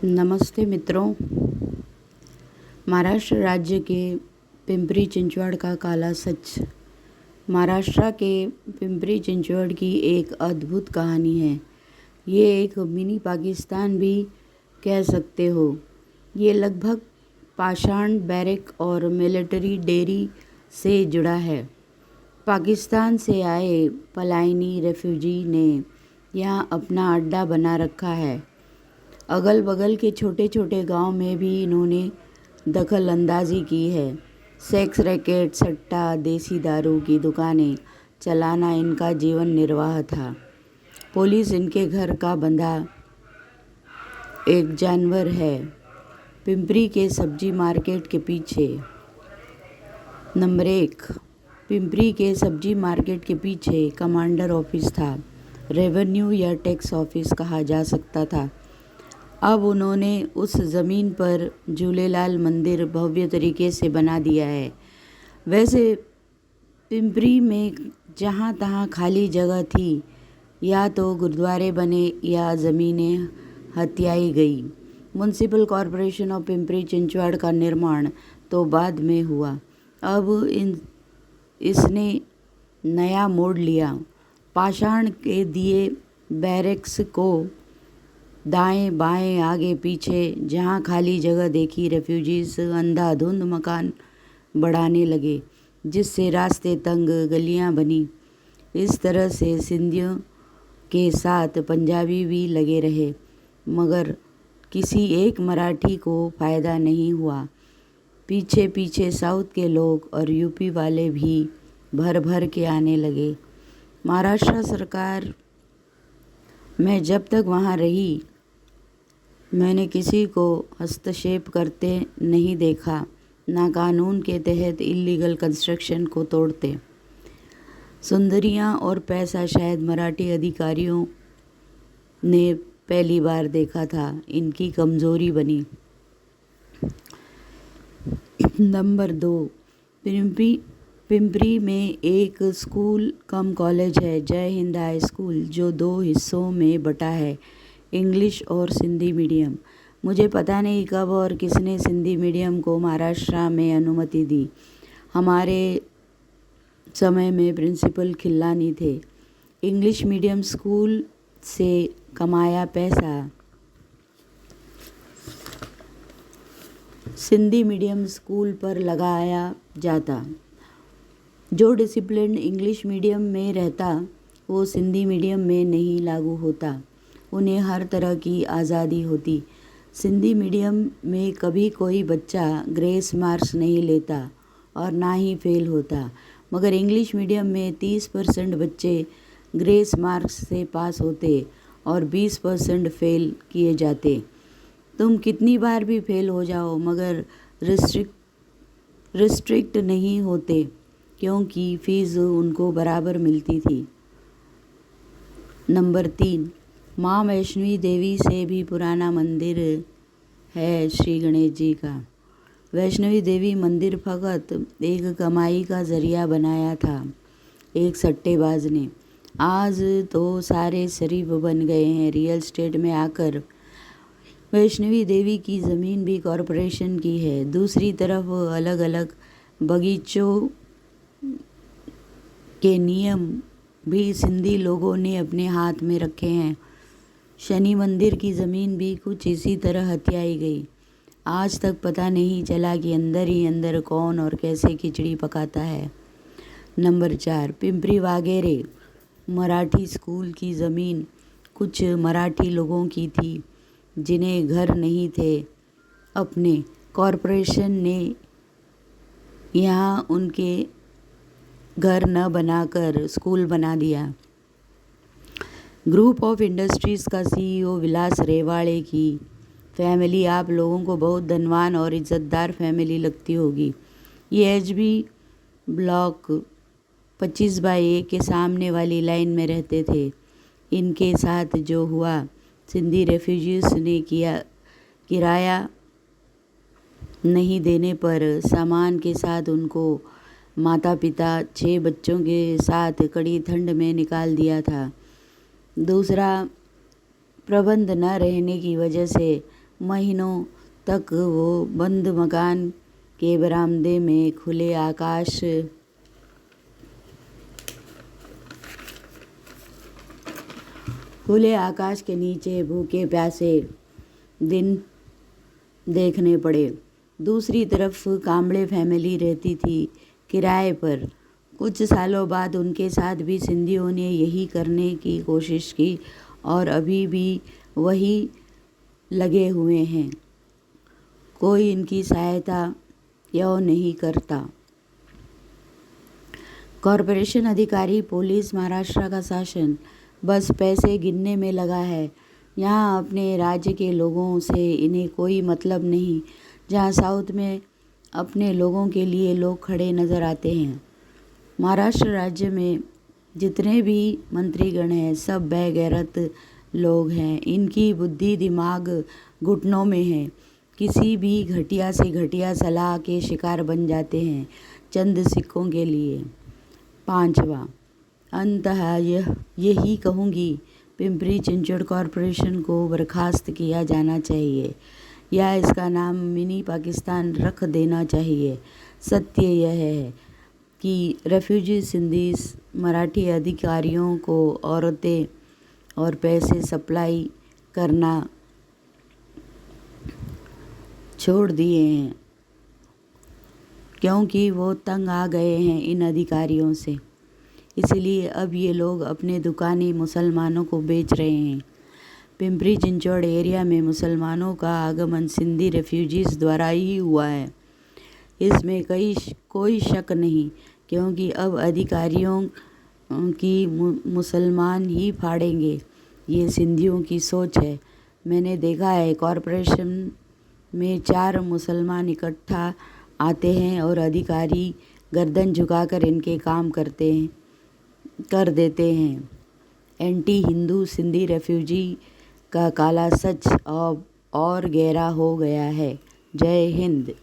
नमस्ते मित्रों। महाराष्ट्र राज्य के पिंपरी चिंचवड़ का काला सच। महाराष्ट्र के पिंपरी चिंचवड़ की एक अद्भुत कहानी है। ये एक मिनी पाकिस्तान भी कह सकते हो। ये लगभग पाषाण बैरक और मिलिट्री डेयरी से जुड़ा है। पाकिस्तान से आए पलायनी रेफ्यूजी ने यहाँ अपना अड्डा बना रखा है। अगल बगल के छोटे छोटे गांव में भी इन्होंने दखल अंदाजी की है। सेक्स रैकेट, सट्टा, देसी दारू की दुकानें चलाना इनका जीवन निर्वाह था। पुलिस इनके घर का बंधा एक जानवर है। पिंपरी के सब्जी मार्केट के पीछे। नंबर 1, पिंपरी के सब्जी मार्केट के पीछे कमांडर ऑफिस था। रेवेन्यू या टैक्स ऑफिस कहा जा सकता था। अब उन्होंने उस ज़मीन पर झूलेलाल मंदिर भव्य तरीके से बना दिया है। वैसे पिंपरी में जहाँ तहाँ खाली जगह थी, या तो गुरुद्वारे बने या ज़मीनें हथियाई गई। Municipal corporation of Pimpri Chinchwad का निर्माण तो बाद में हुआ। अब इसने नया मोड़ लिया। पाषाण के दिए बैरक्स को दाएं बाएं आगे पीछे जहां खाली जगह देखी, रेफ्यूजीज अंधाधुंध मकान बढ़ाने लगे, जिससे रास्ते तंग, गलियां बनी। इस तरह से सिंधियों के साथ पंजाबी भी लगे रहे, मगर किसी एक मराठी को फ़ायदा नहीं हुआ। पीछे पीछे साउथ के लोग और यूपी वाले भी भर भर के आने लगे। महाराष्ट्र सरकार मैं जब तक वहाँ रही, मैंने किसी को हस्तक्षेप करते नहीं देखा, ना कानून के तहत इलीगल कंस्ट्रक्शन को तोड़ते। सुंदरियाँ और पैसा शायद मराठी अधिकारियों ने पहली बार देखा था। इनकी कमज़ोरी बनी। नंबर 2, पिंपरी में एक स्कूल कम कॉलेज है, जय हिंद हाई स्कूल, जो 2 हिस्सों में बटा है, इंग्लिश और सिंधी मीडियम। मुझे पता नहीं कब और किसने सिंधी मीडियम को महाराष्ट्र में अनुमति दी। हमारे समय में प्रिंसिपल खिल्लानी थे। इंग्लिश मीडियम स्कूल से कमाया पैसा सिंधी मीडियम स्कूल पर लगाया जाता। जो डिसिप्लिन इंग्लिश मीडियम में रहता, वो सिंधी मीडियम में नहीं लागू होता। उन्हें हर तरह की आज़ादी होती। सिंधी मीडियम में कभी कोई बच्चा ग्रेस मार्क्स नहीं लेता और ना ही फेल होता, मगर इंग्लिश मीडियम में 30% बच्चे ग्रेस मार्क्स से पास होते और 20% फेल किए जाते। तुम कितनी बार भी फेल हो जाओ, मगर रिस्ट्रिक्ट नहीं होते, क्योंकि फीस उनको बराबर मिलती थी। नंबर 3, माँ वैष्णवी देवी से भी पुराना मंदिर है श्री गणेश जी का। वैष्णवी देवी मंदिर फकत एक कमाई का जरिया बनाया था एक सट्टेबाज ने। आज तो सारे शरीफ बन गए हैं। रियल एस्टेट में आकर वैष्णवी देवी की ज़मीन भी कॉरपोरेशन की है। दूसरी तरफ अलग अलग बगीचों के नियम भी सिंधी लोगों ने अपने हाथ में रखे हैं। शनि मंदिर की ज़मीन भी कुछ इसी तरह हथियाई गई। आज तक पता नहीं चला कि अंदर ही अंदर कौन और कैसे खिचड़ी पकाता है। नंबर 4, पिंपरी वागेरे मराठी स्कूल की ज़मीन कुछ मराठी लोगों की थी, जिन्हें घर नहीं थे अपने। कॉरपोरेशन ने यहाँ उनके घर न बनाकर स्कूल बना दिया। ग्रुप ऑफ इंडस्ट्रीज़ का CEO विलास रेवाड़े की फैमिली आप लोगों को बहुत धनवान और इज़्ज़तदार फैमिली लगती होगी। ये HB ब्लॉक 25/1 के सामने वाली लाइन में रहते थे। इनके साथ जो हुआ, सिंधी रेफ्यूजीज ने किराया नहीं देने पर सामान के साथ उनको माता पिता 6 बच्चों के साथ कड़ी ठंड में निकाल दिया था। दूसरा, प्रबंध न रहने की वजह से महीनों तक वो बंद मकान के बरामदे में खुले आकाश के नीचे भूखे प्यासे दिन देखने पड़े। दूसरी तरफ कांबळे फैमिली रहती थी किराए पर। कुछ सालों बाद उनके साथ भी सिंधियों ने यही करने की कोशिश की और अभी भी वही लगे हुए हैं। कोई इनकी सहायता क्यों नहीं करता? कॉरपोरेशन अधिकारी, पुलिस, महाराष्ट्र का शासन बस पैसे गिनने में लगा है। यहाँ अपने राज्य के लोगों से इन्हें कोई मतलब नहीं। जहाँ साउथ में अपने लोगों के लिए लोग खड़े नज़र आते हैं। महाराष्ट्र राज्य में जितने भी मंत्रीगण हैं सब बेगैरत लोग हैं। इनकी बुद्धि दिमाग घुटनों में है। किसी भी घटिया से घटिया सलाह के शिकार बन जाते हैं चंद सिक्कों के लिए। 5वां, अंततः यही कहूँगी, पिंपरी चिंचवड कॉरपोरेशन को बर्खास्त किया जाना चाहिए या इसका नाम मिनी पाकिस्तान रख देना चाहिए। सत्य यह है कि रेफ्यूजी सिंधीस मराठी अधिकारियों को औरतें और पैसे सप्लाई करना छोड़ दिए हैं क्योंकि वो तंग आ गए हैं इन अधिकारियों से। इसलिए अब ये लोग अपने दुकानें मुसलमानों को बेच रहे हैं। पिंपरी चिंचवड एरिया में मुसलमानों का आगमन सिंधी रेफ्यूजीज़ द्वारा ही हुआ है। इसमें कोई शक नहीं, क्योंकि अब अधिकारियों की मुसलमान ही फाड़ेंगे, ये सिंधियों की सोच है। मैंने देखा है कॉरपोरेशन में 4 मुसलमान इकट्ठा आते हैं और अधिकारी गर्दन झुकाकर इनके काम कर देते हैं। एंटी हिंदू सिंधी रेफ्यूजी का काला सच और गहरा हो गया है। जय हिंद।